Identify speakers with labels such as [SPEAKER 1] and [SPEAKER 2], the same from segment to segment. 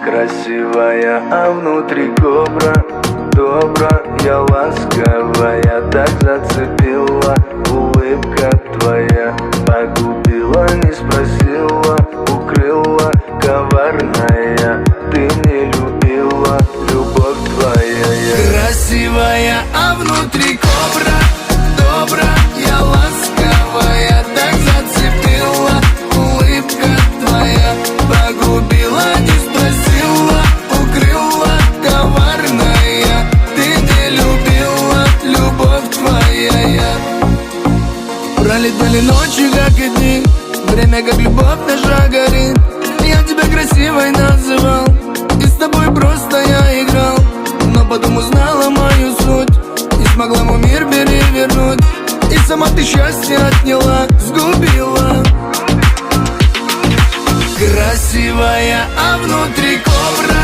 [SPEAKER 1] Красивая, а внутри кобра, добрая, ласковая, так зацепила. Улыбка твоя погубила, не спросила, укрыла. Коварная, ты не любила, любовь твоя.
[SPEAKER 2] Красивая, а внутри кобра, добрая, ласковая, так зацепила. Улыбка твоя погубила, не спросила, укрыла. Коварная, ты не любила, любовь твоя. Пролетали ночи, как и дни, время, как любовь наша горит. Я тебя красивой называл, и с тобой просто я играл. Но потом узнала мою суть, не смогла мой мир перевернуть. И сама ты счастье отняла, сгубила. Красивая, а внутри кобра,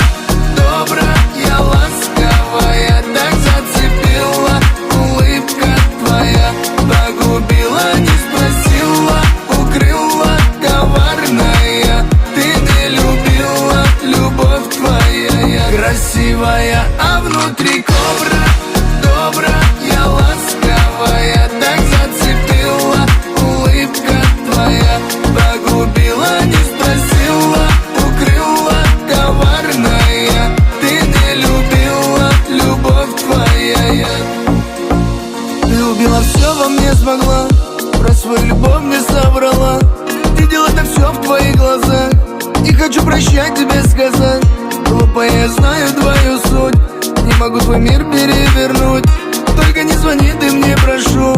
[SPEAKER 2] добрая, ласковая, так зацепила. Улыбка твоя погубила, не спросила, укрыла. Коварная, ты не любила, любовь твоя. Красивая, а внутри кобра, добрая, ласковая, так зацепила. Улыбка твоя погубила, не спросила, укрыла. Коварная, ты не любила, любовь твоя. Ты убила все во мне, смогла, про свою любовь не соврала. Видела так все в твоих глазах, не хочу прощать тебе сказать. Глупая, я знаю твою суть, не могу твой мир перевернуть. Только не звони ты мне, прошу,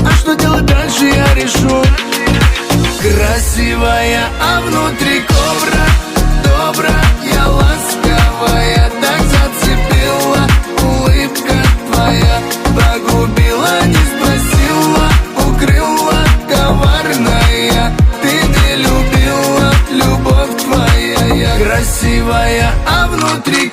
[SPEAKER 2] а что делать дальше я решу. Красивая, а внутри кобра, добрая, ласковая, так зацепила. Улыбка твоя погубила, не спросила, укрыла. Коварная, ты не любила, любовь твоя. Красивая, а внутри